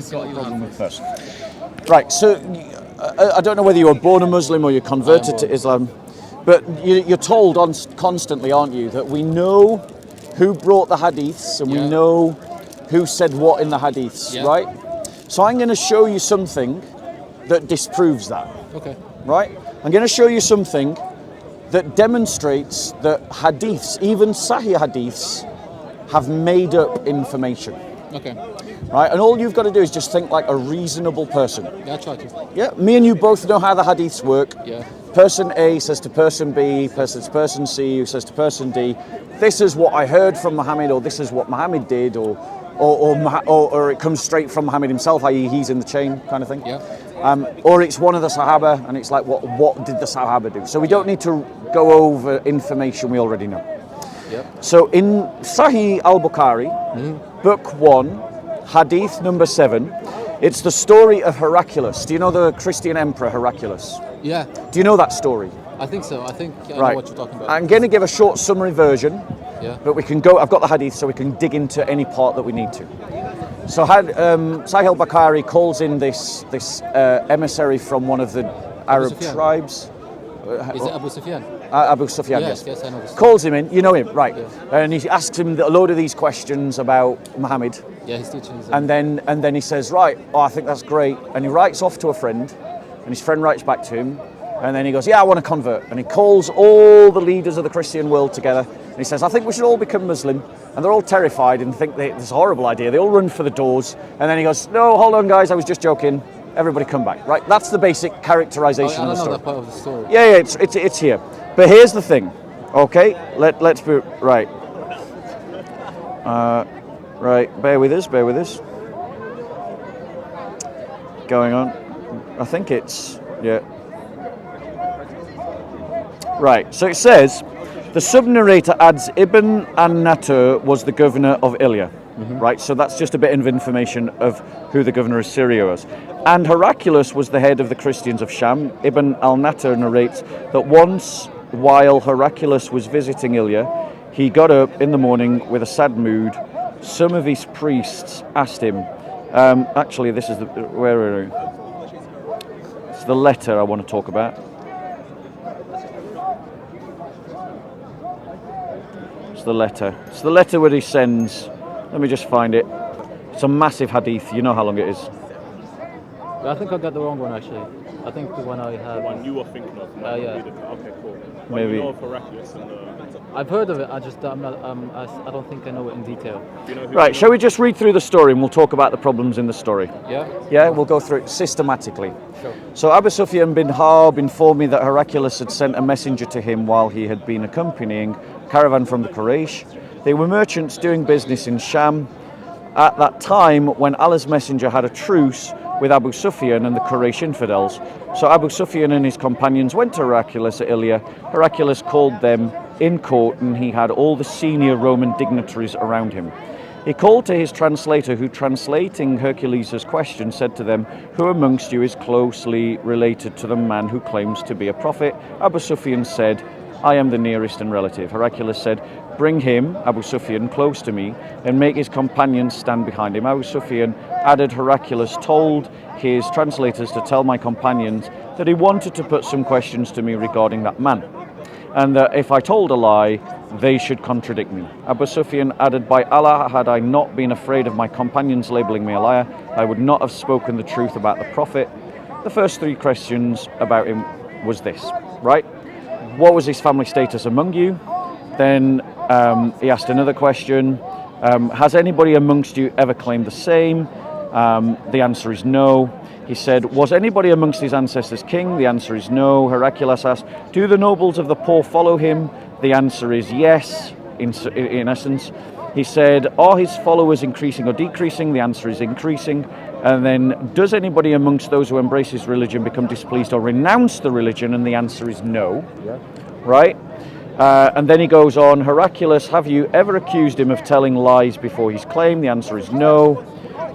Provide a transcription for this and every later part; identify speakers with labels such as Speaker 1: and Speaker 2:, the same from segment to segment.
Speaker 1: problem with first. Right, so I don't know whether you were born a Muslim or you're converted to Islam, but you're told constantly, aren't you, that we know who brought the hadiths and we know who said what in the hadiths, right? So I'm going to show you something that disproves that.
Speaker 2: Okay.
Speaker 1: Right? I'm going to show you something that demonstrates that hadiths, even Sahih Hadiths, have made up information.
Speaker 2: Okay.
Speaker 1: Right? And all you've got to do is just think like a reasonable person.
Speaker 2: Yeah, I try to.
Speaker 1: Yeah, me and you both know how the hadiths work.
Speaker 2: Yeah.
Speaker 1: Person A says to person B, person to person C, who says to person D, this is what I heard from Muhammad, or this is what Muhammad did, or it comes straight from Muhammad himself, i.e. he's in the chain kind of thing.
Speaker 2: Yeah.
Speaker 1: Or it's one of the Sahaba, and it's like, what did the Sahaba do? So we don't need to go over information we already know.
Speaker 2: Yep.
Speaker 1: So in Sahih al-Bukhari, book 1, hadith number 7, it's the story of Heraclius. Do you know the Christian emperor Heraclius?
Speaker 2: Yeah.
Speaker 1: Do you know that story?
Speaker 2: I think so. I think I
Speaker 1: Right.
Speaker 2: know what you're talking about.
Speaker 1: I'm going to give a short summary version,
Speaker 2: Yeah.
Speaker 1: but we can go. I've got the hadith, so we can dig into any part that we need to. So Sahih al-Bukhari calls in this emissary from one of the Arab
Speaker 2: Sufyan.
Speaker 1: tribes.
Speaker 2: Is it Abu Sufyan?
Speaker 1: Abu Sufyan,
Speaker 2: Yes, I know this.
Speaker 1: Calls him in, you know him, right?
Speaker 2: Yeah.
Speaker 1: And he asks him a load of these questions about Muhammad,
Speaker 2: Yeah, he's teaching his
Speaker 1: and then he says, right, I think that's great, and he writes off to a friend, and his friend writes back to him, and then he goes, yeah, I want to convert, and he calls all the leaders of the Christian world together, and he says, I think we should all become Muslim, and they're all terrified and think that it's a horrible idea. They all run for the doors, and then he goes, no, hold on, guys, I was just joking. Everybody come back, right? That's the basic characterization of the story.
Speaker 2: I don't know that part of the story.
Speaker 1: Yeah, it's here. But here's the thing, okay? Let's be right. Right, bear with us. Going on. I think it's Right. So it says, the sub-narrator adds Ibn an-Natur was the governor of Ilya. Right, so that's just a bit of information of who the governor of Syria was. And Heraclius was the head of the Christians of Sham. Ibn al-Natur narrates that once, while Heraclius was visiting Ilya, he got up in the morning with a sad mood. Some of his priests asked him, actually this is where are we? It's the letter I want to talk about. It's the letter where he sends. Let me just find it. It's a massive hadith. You know how long it is.
Speaker 2: I think I got the wrong one actually. I think the one I have.
Speaker 3: The one you were thinking of.
Speaker 2: Yeah.
Speaker 3: Okay, cool.
Speaker 1: Maybe.
Speaker 3: You know of Heraclius and
Speaker 2: I've heard of it. I don't think I know it in detail.
Speaker 3: you know who
Speaker 1: Right, shall we just read through the story and we'll talk about the problems in the story?
Speaker 2: Yeah.
Speaker 1: Yeah, we'll go through it systematically.
Speaker 2: Sure.
Speaker 1: So Abu Sufyan bin Harb informed me that Heraclius had sent a messenger to him while he had been accompanying a caravan from the Quraysh. They were merchants doing business in Sham. At that time, when Allah's messenger had a truce with Abu Sufyan and the Quraysh infidels. So Abu Sufyan and his companions went to Heraclius at Ilya. Heraclius called them in court, and he had all the senior Roman dignitaries around him. He called to his translator, who, translating Hercules' question, said to them, who amongst you is closely related to the man who claims to be a prophet? Abu Sufyan said, I am the nearest and relative. Heraclius said, bring him, Abu Sufyan, close to me, and make his companions stand behind him. Abu Sufyan added, Heraclius told his translators to tell my companions that he wanted to put some questions to me regarding that man, and that if I told a lie, they should contradict me. Abu Sufyan added, by Allah, had I not been afraid of my companions labeling me a liar, I would not have spoken the truth about the Prophet. The first 3 questions about him was this, right? What was his family status among you? Then he asked another question. Has anybody amongst you ever claimed the same? The answer is no. He said, was anybody amongst his ancestors king? The answer is no. Heraclius asked, do the nobles of the poor follow him? The answer is yes, in essence. He said, are his followers increasing or decreasing? The answer is increasing. And then, does anybody amongst those who embrace his religion become displeased or renounce the religion? And the answer is no. Yeah. Right? And then he goes on, Heraclius, have you ever accused him of telling lies before his claim? The answer is no.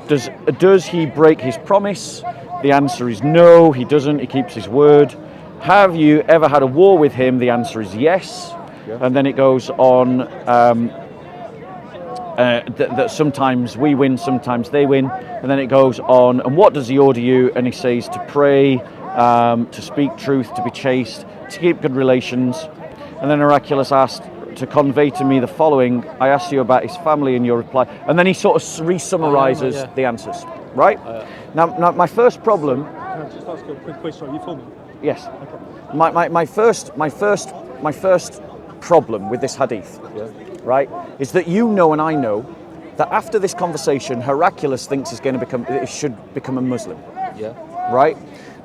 Speaker 1: Does he break his promise? The answer is no, he doesn't, he keeps his word. Have you ever had a war with him? The answer is yes. Yeah. And then it goes on, that sometimes we win, sometimes they win, and then it goes on. And what does he order you? And he says to pray, to speak truth, to be chaste, to keep good relations. And then Heraclius asked to convey to me the following: I asked you about his family, and your reply. And then he sort of re-summarizes the answers, right? Now, my first problem.
Speaker 4: Can I just ask you a quick question? Are you filming?
Speaker 1: Yes.
Speaker 4: Okay.
Speaker 1: My first problem with this hadith, right, is that you know and I know that after this conversation, Heraclius thinks he should become a Muslim.
Speaker 2: Yeah.
Speaker 1: Right?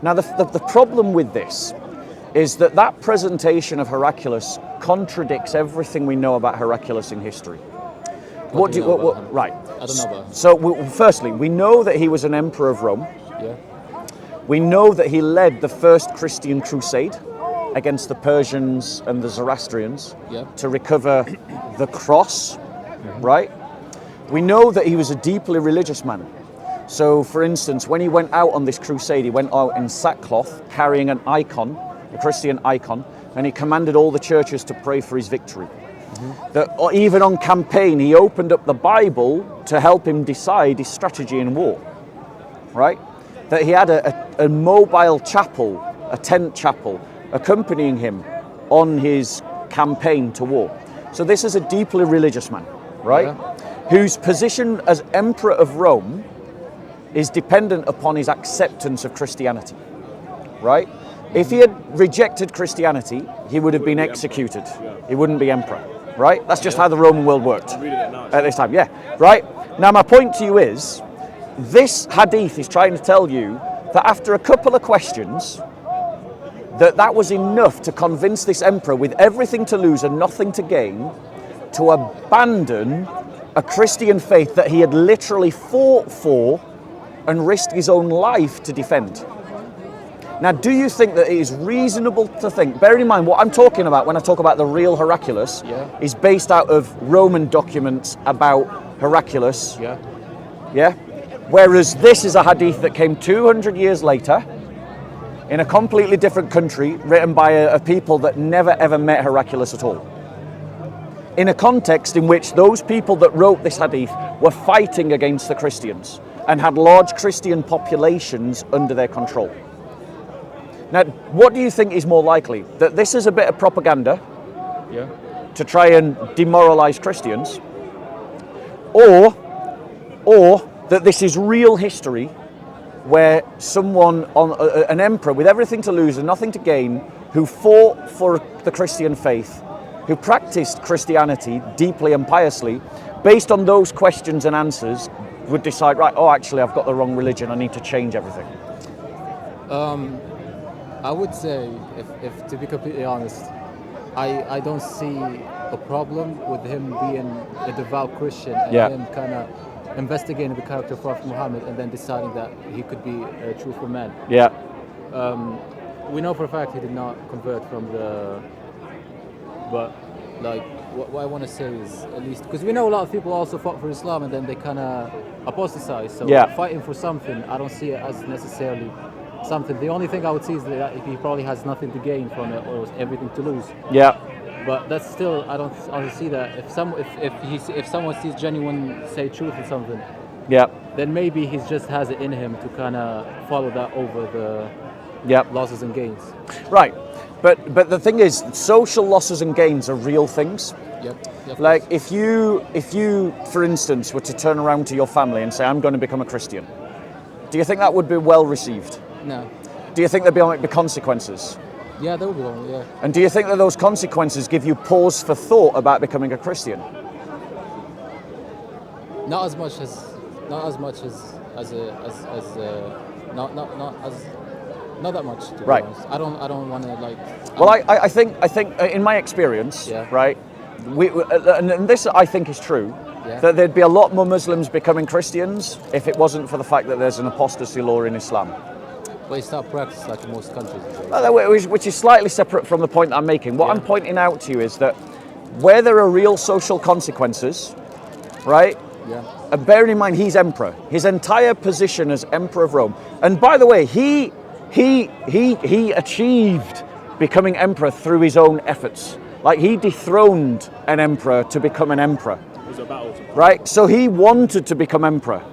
Speaker 1: Now the problem with this is that presentation of Heraclius contradicts everything we know about Heraclius in history. Right.
Speaker 2: I don't know about him.
Speaker 1: So firstly, we know that he was an emperor of Rome.
Speaker 2: Yeah.
Speaker 1: We know that he led the first Christian crusade against the Persians and the Zoroastrians to recover the cross, right? We know that he was a deeply religious man. So, for instance, when he went out on this crusade, he went out in sackcloth, carrying an icon, a Christian icon, and he commanded all the churches to pray for his victory. That even on campaign, he opened up the Bible to help him decide his strategy in war, right? That he had a mobile chapel, a tent chapel, accompanying him on his campaign to war. So this is a deeply religious man, right? Whose position as Emperor of Rome is dependent upon his acceptance of Christianity, right? If he had rejected Christianity, he would have been executed. He wouldn't be emperor, right? That's just how the Roman world worked at this time, right? Now my point to you is, this hadith is trying to tell you that after a couple of questions, that was enough to convince this emperor with everything to lose and nothing to gain to abandon a Christian faith that he had literally fought for and risked his own life to defend. Now, do you think that it is reasonable to think, bearing in mind what I'm talking about when I talk about the real Heraclius, is based out of Roman documents about Heraclius, whereas this is a hadith that came 200 years later, in a completely different country, written by a people that never ever met Heraclius at all. In a context in which those people that wrote this hadith were fighting against the Christians and had large Christian populations under their control. Now, what do you think is more likely? That this is a bit of propaganda to try and demoralize Christians, or that this is real history where someone, an emperor with everything to lose and nothing to gain, who fought for the Christian faith, who practiced Christianity deeply and piously, based on those questions and answers, would decide, right, actually I've got the wrong religion, I need to change everything?
Speaker 2: I would say, if to be completely honest, I don't see a problem with him being a devout Christian and him kind of investigating the character of Prophet Muhammad and then deciding that he could be a truthful man. We know for a fact he did not convert from but like what I want to say is, at least because we know a lot of people also fought for Islam and then they kind of apostatized. So fighting for something, I don't see it as necessarily something. The only thing I would see is that he probably has nothing to gain from it or everything to lose. But that's still, I don't see that. If someone sees genuine, say, truth in something, then maybe he just has it in him to kind of follow that over the losses and gains. Right, but the thing is, social losses and gains are real things. Like if you, for instance, were to turn around to your family and say, "I'm going to become a Christian," do you think that would be well received? No.
Speaker 1: Do you think there'd be consequences?
Speaker 2: Yeah, there will be one,
Speaker 1: And do you think that those consequences give you pause for thought about becoming a Christian?
Speaker 2: Not as much as not that much. To be honest. I don't want to like.
Speaker 1: Well, I think in my experience, right, and this I think is true, that there'd be a lot more Muslims becoming Christians if it wasn't for the fact that there's an apostasy law in Islam.
Speaker 2: But it's not practiced like in most countries.
Speaker 1: Which is slightly separate from the point I'm making. What I'm pointing out to you is that where there are real social consequences, right? And bearing in mind he's emperor, his entire position as emperor of Rome. And by the way, he achieved becoming emperor through his own efforts. Like he dethroned an emperor to become an emperor.
Speaker 3: It was a battle to
Speaker 1: right? So he wanted to become emperor,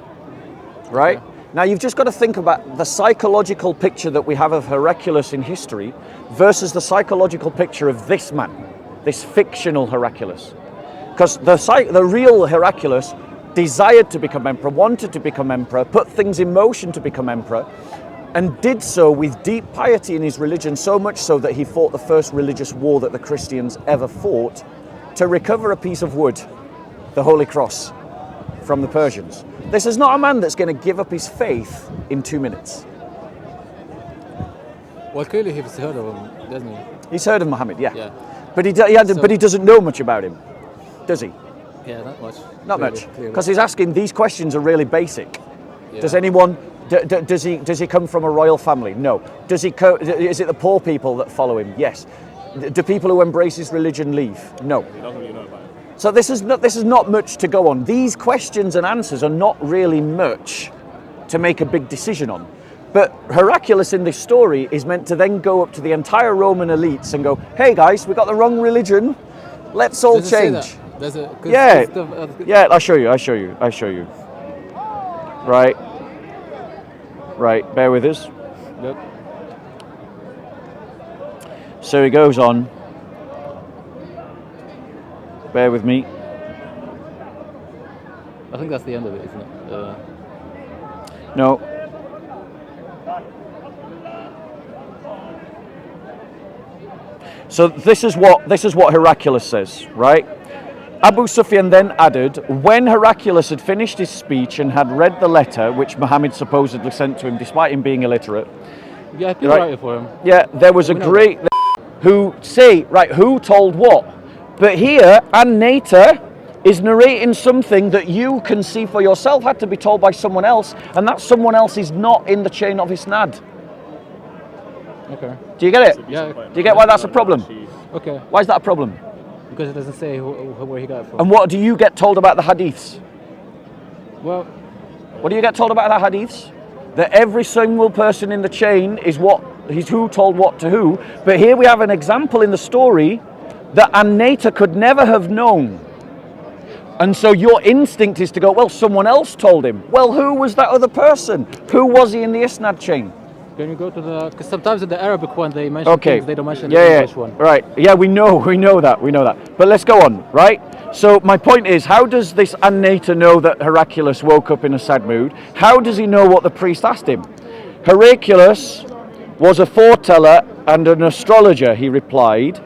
Speaker 1: right? Okay. Now you've just got to think about the psychological picture that we have of Heraclius in history versus the psychological picture of this man, this fictional Heraclius. Because the real Heraclius desired to become emperor, wanted to become emperor, put things in motion to become emperor, and did so with deep piety in his religion, so much so that he fought the first religious war that the Christians ever fought to recover a piece of wood, the Holy Cross, from the Persians. This is not a man that's going to give up his faith in 2 minutes.
Speaker 2: Well, clearly he's heard of him, doesn't he?
Speaker 1: He's heard of Muhammad, yeah.
Speaker 2: Yeah.
Speaker 1: But he doesn't know much about him, does he?
Speaker 2: Yeah, not much.
Speaker 1: Not much, because he's asking, these questions are really basic.
Speaker 2: Yeah.
Speaker 1: Does anyone, does he come from a royal family? No. Is it the poor people that follow him? Yes. Do people who embrace his religion leave? No.
Speaker 3: He doesn't really know about it.
Speaker 1: So this is not much to go on. These questions and answers are not really much to make a big decision on. But Heraclius in this story is meant to then go up to the entire Roman elites and go, hey guys, we got the wrong religion, let's all change. Yeah, yeah, I'll show you. Right, bear with us.
Speaker 2: Yep.
Speaker 1: So he goes on. Bear with me.
Speaker 2: I think that's the end of it, isn't it?
Speaker 1: No. So this is what Heraclius says, right? Abu Sufyan then added, when Heraclius had finished his speech and had read the letter which Muhammad supposedly sent to him, despite him being illiterate.
Speaker 2: Yeah, I can write it for him.
Speaker 1: Yeah, there was a great who told what? But here, An-Nater is narrating something that you can see for yourself had to be told by someone else, and that someone else is not in the chain of Isnad.
Speaker 2: Okay.
Speaker 1: Do you get it?
Speaker 2: Yeah.
Speaker 1: Do you get why that's a problem?
Speaker 2: Okay.
Speaker 1: Why is that a problem?
Speaker 2: Because it doesn't say where he got it from.
Speaker 1: And what do you get told about the hadiths?
Speaker 2: Well,
Speaker 1: what do you get told about the hadiths? That every single person in the chain is who told what to who. But here we have an example in the story that An-Nater could never have known. And so your instinct is to go, well, someone else told him. Well, who was that other person? Who was he in the Isnad chain?
Speaker 2: Can you go to because sometimes in the Arabic one they mention things they don't mention in the English one.
Speaker 1: Right. Yeah, we know that. But let's go on, right? So my point is, how does this An-Nater know that Heraclius woke up in a sad mood? How does he know what the priest asked him? Heraclius was a foreteller and an astrologer, he replied.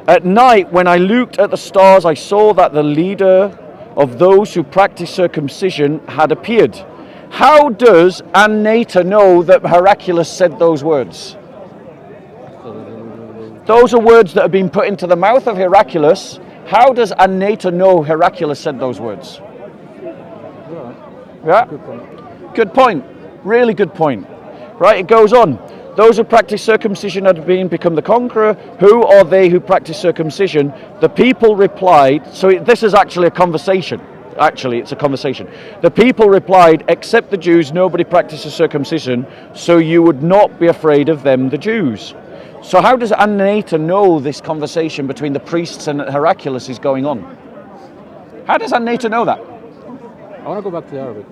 Speaker 1: At night, when I looked at the stars, I saw that the leader of those who practice circumcision had appeared. How does An-Nater know that Heraclius said those words? Those are words that have been put into the mouth of Heraclius. How does An-Nater know Heraclius said those words? Yeah? Good point. Really good point. Right, it goes on. Those who practice circumcision had become the conqueror. Who are they who practice circumcision? The people replied, so this is actually a conversation. Actually, it's a conversation. The people replied, except the Jews, nobody practices circumcision, so you would not be afraid of them, the Jews. So how does An-Nater know this conversation between the priests and Heraclius is going on? How does An-Nater know that?
Speaker 2: I want to go back to the Arabic.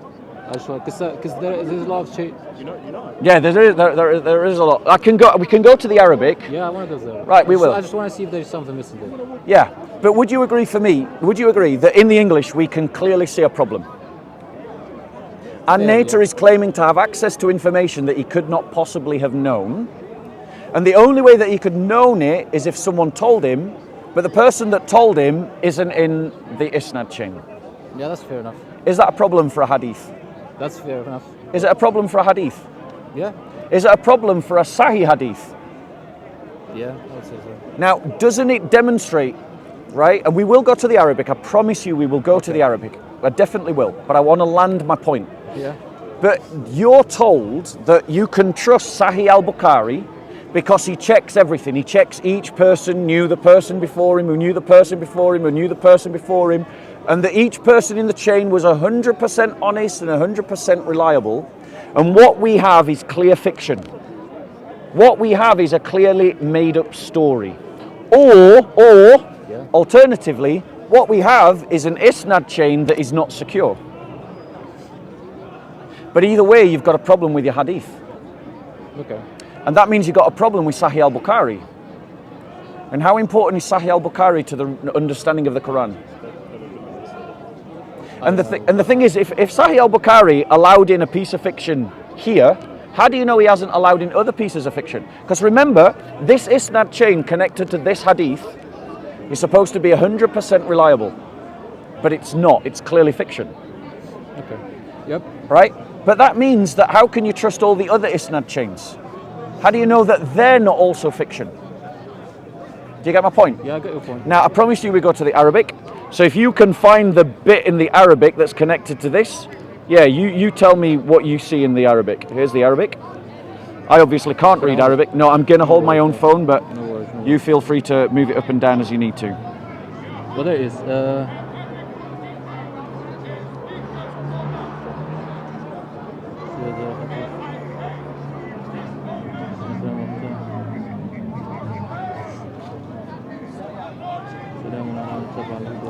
Speaker 2: Because there's a lot of change.
Speaker 3: You know.
Speaker 1: Yeah, there is a lot. We can go to the Arabic.
Speaker 2: Yeah, I want to go there.
Speaker 1: Right, we will.
Speaker 2: I just want to see if there's something missing there.
Speaker 1: Yeah, but would you agree that in the English we can clearly see a problem? An-Nater is claiming to have access to information that he could not possibly have known. And the only way that he could known it is if someone told him, but the person that told him isn't in the Isnad chain.
Speaker 2: Yeah, that's fair enough.
Speaker 1: Is that a problem for a hadith?
Speaker 2: That's fair enough.
Speaker 1: Is it a problem for a hadith?
Speaker 2: Yeah.
Speaker 1: Is it a problem for a Sahih Hadith?
Speaker 2: Yeah, I would say so.
Speaker 1: Now, doesn't it demonstrate, right? And we will go to the Arabic. I promise you we will go to the Arabic. I definitely will. But I want to land my point.
Speaker 2: Yeah.
Speaker 1: But you're told that you can trust Sahih al-Bukhari because he checks everything. He checks each person knew the person before him, who knew the person before him, who knew the person before him, and that each person in the chain was 100% honest and 100% reliable. And what we have is clear fiction. What we have is a clearly made up story. Or alternatively, what we have is an isnad chain that is not secure. But either way, you've got a problem with your hadith.
Speaker 2: Okay.
Speaker 1: And that means you've got a problem with Sahih al-Bukhari. And how important is Sahih al-Bukhari to the understanding of the Quran? And the thing is, if Sahih al-Bukhari allowed in a piece of fiction here, how do you know he hasn't allowed in other pieces of fiction? Because remember, this isnad chain connected to this hadith is supposed to be 100% reliable. But it's not, it's clearly fiction.
Speaker 2: Okay. Yep.
Speaker 1: Right? But that means that how can you trust all the other isnad chains? How do you know that they're not also fiction? Do you get my point?
Speaker 2: Yeah, I get your point.
Speaker 1: Now, I promise you we go to the Arabic. So if you can find the bit in the Arabic that's connected to this, yeah, you tell me what you see in the Arabic. Here's the Arabic. I obviously can't read Arabic. No, I'm going to hold my own phone, but
Speaker 2: No worries.
Speaker 1: you feel free to move it up and down as you need to.
Speaker 2: Well, there it is.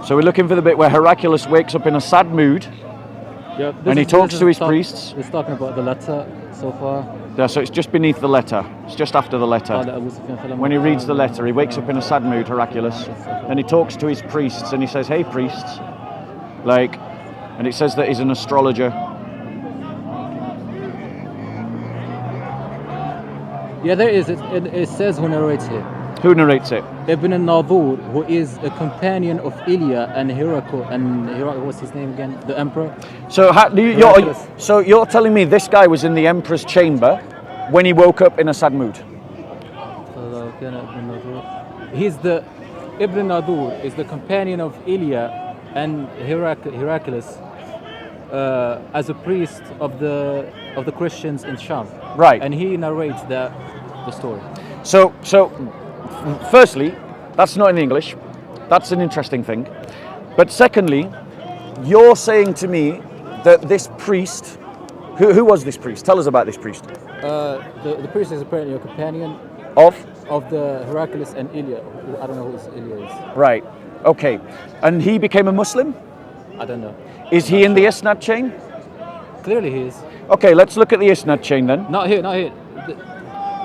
Speaker 1: So we're looking for the bit where Heraclius wakes up in a sad mood,
Speaker 2: Yeah,
Speaker 1: and he talks to his priests.
Speaker 2: It's talking about the letter so far.
Speaker 1: Yeah, so it's just beneath the letter. It's just after the letter. When he reads the letter, he wakes up in a sad mood, Heraclius, and he talks to his priests, and he says, "Hey, priests," like, and it says that he's an astrologer.
Speaker 2: Yeah, there is. It says who narrates here.
Speaker 1: Who narrates it?
Speaker 2: Ibn al-Nadur, who is a companion of Ilya and Heraclius, what's his name again? The emperor.
Speaker 1: So
Speaker 2: Heraclius.
Speaker 1: you're telling me this guy was in the emperor's chamber when he woke up in a sad mood?
Speaker 2: He's the Ibn Nadur is the companion of Ilya and Heraclius as a priest of the Christians in Sham.
Speaker 1: Right.
Speaker 2: And he narrates the story.
Speaker 1: So firstly, that's not in English. That's an interesting thing. But secondly, you're saying to me that this priest, who was this priest? Tell us about this priest.
Speaker 2: The priest is apparently a companion
Speaker 1: Of
Speaker 2: the Heraclius and Ilya. I don't know who Ilya is.
Speaker 1: Right. Okay. And he became a Muslim?
Speaker 2: I don't know.
Speaker 1: Is he in the Isnad chain?
Speaker 2: Clearly he is.
Speaker 1: Okay, let's look at the Isnad chain then.
Speaker 2: Not here, not here.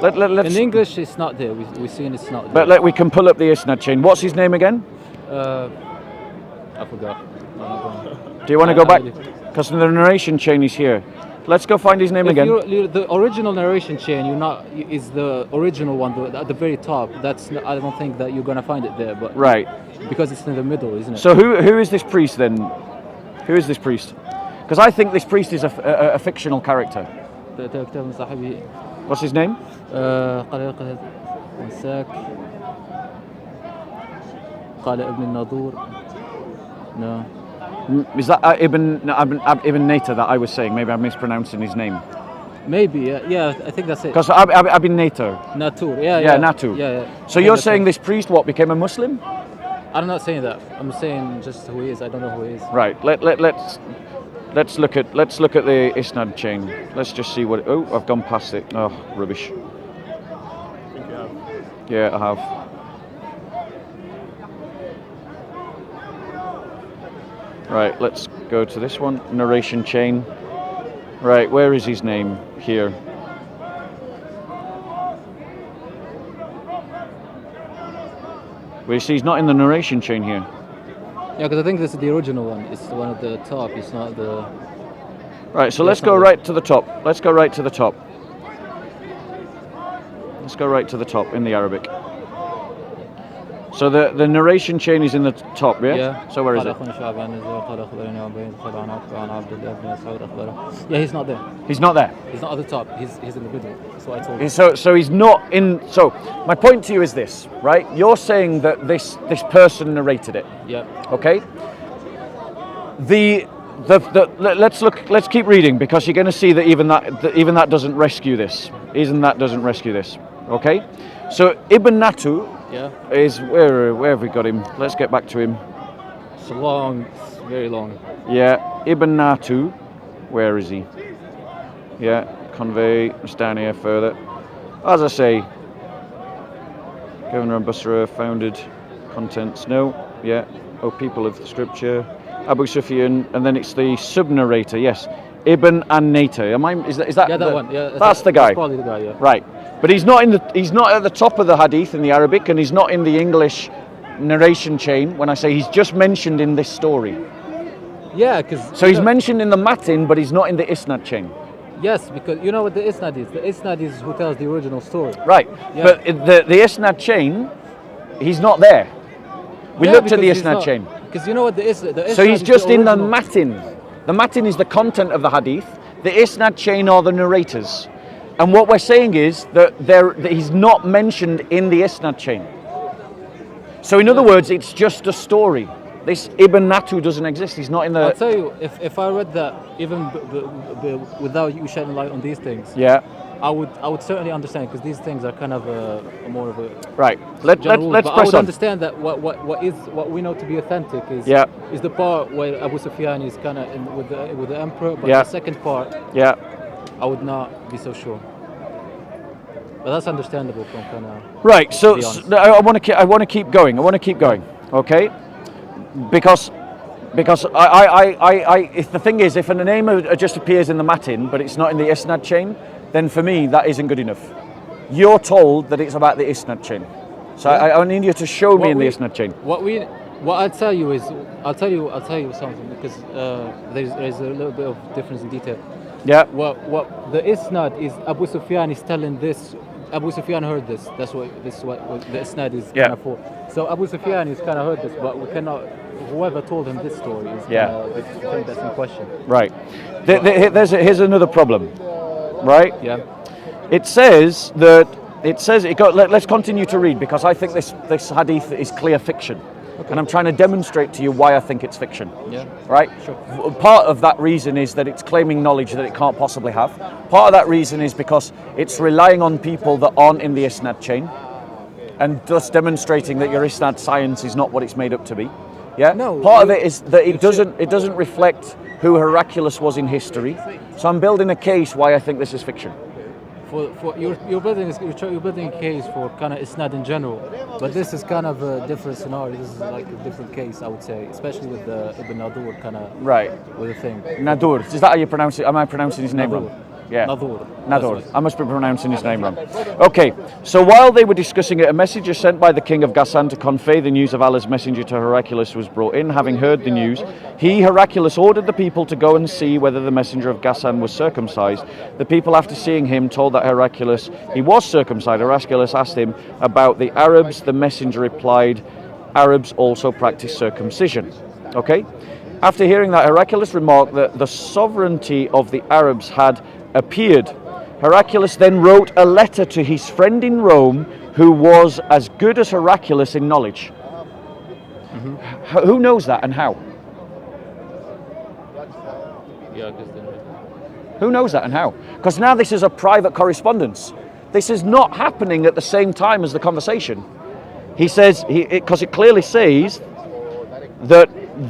Speaker 1: Let's,
Speaker 2: In English, it's not there. We've seen it's not there.
Speaker 1: but we can pull up the Isnad chain. What's his name again?
Speaker 2: I forgot.
Speaker 1: Do you want to go back? Because the narration chain is here. Let's go find his name again.
Speaker 2: The original narration chain, is the original one at the very top. I don't think that you're gonna find it there, but
Speaker 1: Right.
Speaker 2: because it's in the middle, isn't it?
Speaker 1: So who is this priest then? Who is this priest? Because I think this priest is a fictional character. What's his name?
Speaker 2: قال ابن الناظور. No.
Speaker 1: Is that Ibn Nata that I was saying? Maybe I'm mispronouncing his name.
Speaker 2: Maybe, yeah, I think that's it.
Speaker 1: Because Ibn Nata.
Speaker 2: Natur,
Speaker 1: Yeah, Natu.
Speaker 2: Yeah.
Speaker 1: So you're saying this priest became a Muslim?
Speaker 2: I'm not saying that. I'm saying just who he is. I don't know who he is.
Speaker 1: Right. Let's look at the Isnad chain. Let's just see what. Oh, I've gone past it. Oh, rubbish.
Speaker 3: I think you have.
Speaker 1: Yeah, I have. Right, let's go to this one. Narration chain. Right, where is his name? Here. Well, you see, he's not in the narration chain here.
Speaker 2: Yeah, because I think this is the original one. It's the one at the top. It's not the.
Speaker 1: Right, so let's go right to the top. Let's go right to the top. Let's go right to the top in the Arabic. So the narration chain is in the top, yeah?
Speaker 2: Yeah.
Speaker 1: So where is it?
Speaker 2: Yeah, he's not there.
Speaker 1: He's not there.
Speaker 2: He's not at the top. He's in the middle. That's what I told you.
Speaker 1: So he's not in. So my point to you is this, right? You're saying that this person narrated it.
Speaker 2: Yeah.
Speaker 1: Okay. Let's keep reading, because you're going to see that even that doesn't rescue this. Even that doesn't rescue this. Okay. So Ibn Natu.
Speaker 2: Yeah.
Speaker 1: Is where have we got him? Let's get back to him.
Speaker 2: It's long. It's very long.
Speaker 1: Yeah, Ibn Natu. Where is he? Yeah, convey. It's down here further. As I say, Governor of Basra founded contents. No. Yeah. O people of the scripture, Abu Sufyan, and then it's the sub-narrator, yes, Ibn an-Nater. Is that
Speaker 2: Yeah, that
Speaker 1: the,
Speaker 2: one. Yeah,
Speaker 1: that's the guy.
Speaker 2: That's probably the guy. Yeah.
Speaker 1: Right, but he's not at the top of the hadith in the Arabic, and he's not in the English narration chain. When I say he's just mentioned in this story,
Speaker 2: Yeah, because
Speaker 1: so he's mentioned in the matin, but he's not in the isnad chain.
Speaker 2: Yes, because you know what the isnad is. The isnad is who tells the original story.
Speaker 1: Right,
Speaker 2: Yeah.
Speaker 1: but the isnad chain, he's not there. We looked at the isnad chain.
Speaker 2: Because you know what the isnad.
Speaker 1: So he's just in the matin. The matin is the content of the hadith. The isnad chain are the narrators. And what we're saying is that he's not mentioned in the isnad chain. So in other words, it's just a story. This Ibn Natu doesn't exist. He's not in the...
Speaker 2: I'll tell you, if I read that, even without you shedding light on these things,
Speaker 1: Yeah.
Speaker 2: I would certainly understand, because these things are kind of more of a
Speaker 1: Right. Let's
Speaker 2: general,
Speaker 1: press
Speaker 2: but I would
Speaker 1: on.
Speaker 2: understand that what we know to be authentic is is the part where Abu Sufyan is kind of with the emperor, but
Speaker 1: Yeah.
Speaker 2: the second part,
Speaker 1: Yeah.
Speaker 2: I would not be so sure. But that's understandable from kind of...
Speaker 1: Right. So
Speaker 2: be honest.
Speaker 1: I want to keep going. Okay. Because if the thing is, if a name just appears in the matin but it's not in the isnad chain, then for me that isn't good enough. You're told that it's about the isnad chain, so I need you to show me in the isnad chain.
Speaker 2: What I'll tell you is, I'll tell you something, because there's a little bit of difference in detail.
Speaker 1: Yeah.
Speaker 2: What the isnad is, Abu Sufyan is telling this. Abu Sufyan heard this. This is what the isnad is kind of for. So Abu Sufyan is kind of heard this, but we cannot. Whoever told him this story is the thing that's in question.
Speaker 1: Right. Here's another problem. Right.
Speaker 2: Yeah.
Speaker 1: It says let's continue to read, because I think this hadith is clear fiction. Okay. And I'm trying to demonstrate to you why I think it's fiction.
Speaker 2: Yeah.
Speaker 1: Right?
Speaker 2: Sure.
Speaker 1: Part of that reason is that it's claiming knowledge that it can't possibly have. Part of that reason is because it's relying on people that aren't in the isnad chain, and thus demonstrating that your isnad science is not what it's made up to be. Yeah?
Speaker 2: No.
Speaker 1: Part of it is that it doesn't reflect who Heraclius was in history. So I'm building a case why I think this is fiction.
Speaker 2: For you're building a case for kind of isnad in general, but this is kind of a different scenario. This is like a different case, I would say, especially with the Ibn Nadur kind of with the thing.
Speaker 1: Nadur, is that how you pronounce it? Am I pronouncing his name wrong? Yeah.
Speaker 2: Nadur.
Speaker 1: I must be pronouncing his name wrong. Okay, so while they were discussing it, a messenger sent by the king of Ghassan to convey the news of Allah's messenger to Heraclius was brought in. Having heard the news, he, Heraclius, ordered the people to go and see whether the messenger of Ghassan was circumcised. The people, after seeing him, told that Heraclius he was circumcised. Heraclius asked him about the Arabs. The messenger replied, Arabs also practice circumcision. Okay? After hearing that, Heraclius remarked that the sovereignty of the Arabs had appeared. Heraclius then wrote a letter to his friend in Rome, who was as good as Heraclius in knowledge. Mm-hmm. Who knows that and how?
Speaker 2: Yeah, I guess
Speaker 1: who knows that and how? Because now this is a private correspondence. This is not happening at the same time as the conversation. He says, because it clearly says that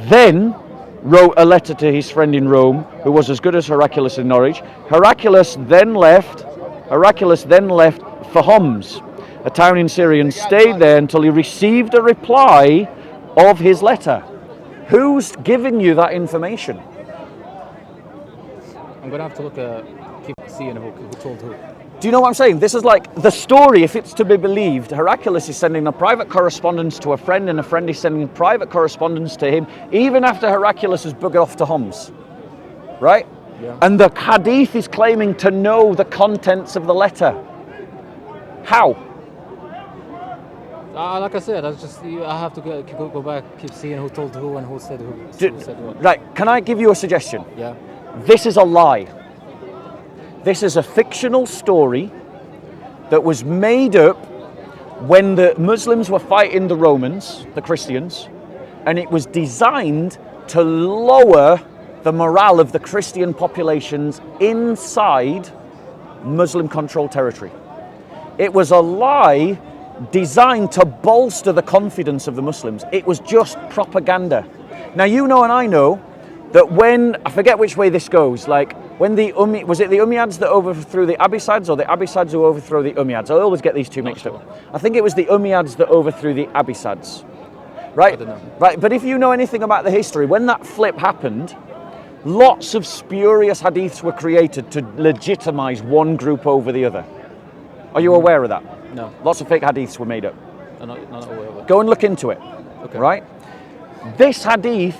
Speaker 1: then wrote a letter to his friend in Rome, who was as good as Heraclius in knowledge. Heraclius then left for Homs, a town in Syria, and stayed there until he received a reply of his letter. Who's giving you that information?
Speaker 2: I'm gonna have to keep seeing who told who.
Speaker 1: Do you know what I'm saying? This is like the story, if it's to be believed. Heraclius is sending a private correspondence to a friend, and a friend is sending private correspondence to him, even after Heraclius has buggered off to Homs. Right?
Speaker 2: Yeah.
Speaker 1: And the hadith is claiming to know the contents of the letter. How?
Speaker 2: Like I said, I have to go back, keep seeing who told who and who said what.
Speaker 1: Right, can I give you a suggestion?
Speaker 2: Yeah.
Speaker 1: This is a lie. This is a fictional story that was made up when the Muslims were fighting the Romans, the Christians, and it was designed to lower the morale of the Christian populations inside Muslim-controlled territory. It was a lie designed to bolster the confidence of the Muslims. It was just propaganda. Now you know and I know that when, I forget which way this goes, like when was it the Umayyads that overthrew the Abbasids, or the Abbasids who overthrew the Umayyads? I always get these two mixed up. I think it was the Umayyads that overthrew the Abbasids. Right?
Speaker 2: I don't know.
Speaker 1: Right, but if you know anything about the history, when that flip happened, lots of spurious hadiths were created to legitimize one group over the other. Are you aware of that?
Speaker 2: No,
Speaker 1: Lots of fake hadiths were made up.
Speaker 2: I'm not aware of it.
Speaker 1: Go and look into it.
Speaker 2: Okay.
Speaker 1: Right? This hadith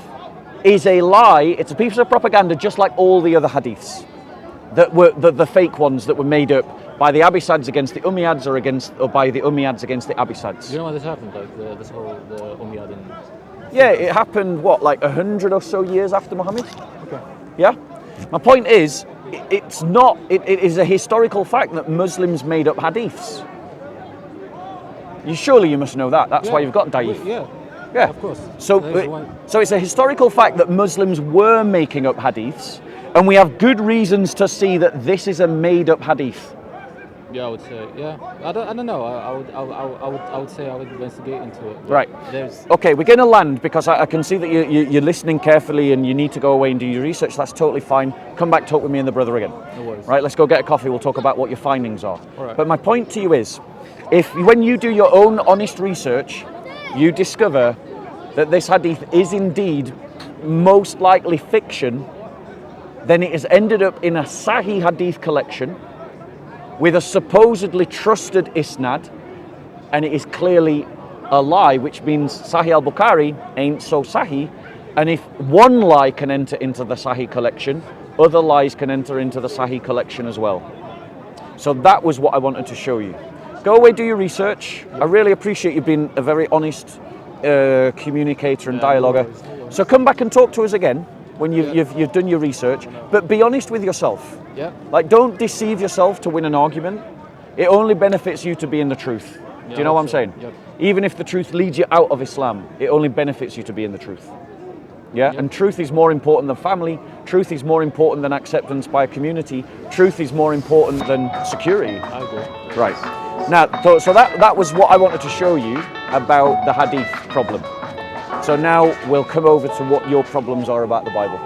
Speaker 1: is a lie. It's a piece of propaganda just like all the other hadiths that were the fake ones that were made up by the Abbasids against the Umayyads or by the Umayyads against the Abbasids.
Speaker 2: Do you know why this happened? Like this whole the Umayyad and...
Speaker 1: Yeah, it happened, like 100 or so years after Muhammad?
Speaker 2: Okay.
Speaker 1: Yeah? My point is, it is a historical fact that Muslims made up hadiths. Surely you must know that. That's why you've got Da'if.
Speaker 2: Yeah, of course.
Speaker 1: So it's a historical fact that Muslims were making up hadiths, and we have good reasons to see that this is a made-up hadith.
Speaker 2: Yeah, I would say. Yeah, I don't know. I would say I would investigate into it.
Speaker 1: Right.
Speaker 2: There's...
Speaker 1: Okay, we're going to land because I can see that you're listening carefully and you need to go away and do your research. That's totally fine. Come back, talk with me and the brother again.
Speaker 2: No worries.
Speaker 1: Right, let's go get a coffee. We'll talk about what your findings are.
Speaker 2: All right.
Speaker 1: But my point to you is, when you do your own honest research, you discover that this hadith is indeed most likely fiction, then it has ended up in a Sahih Hadith collection with a supposedly trusted isnad, and it is clearly a lie, which means Sahih al-Bukhari ain't so Sahih, and if one lie can enter into the Sahih collection, other lies can enter into the Sahih collection as well. So that was what I wanted to show you. Go away, do your research. I really appreciate you being a very honest communicator and dialoguer.
Speaker 2: No worries.
Speaker 1: So come back and talk to us again when you've done your research, but be honest with yourself.
Speaker 2: Yeah.
Speaker 1: Like, don't deceive yourself to win an argument. It only benefits you to be in the truth. Do you know what I'm saying?
Speaker 2: Yep.
Speaker 1: Even if the truth leads you out of Islam, it only benefits you to be in the truth. Yeah? And truth is more important than family. Truth is more important than acceptance by a community. Truth is more important than security.
Speaker 2: I agree.
Speaker 1: Right. Now, so that was what I wanted to show you about the hadith problem. So now we'll come over to what your problems are about the Bible.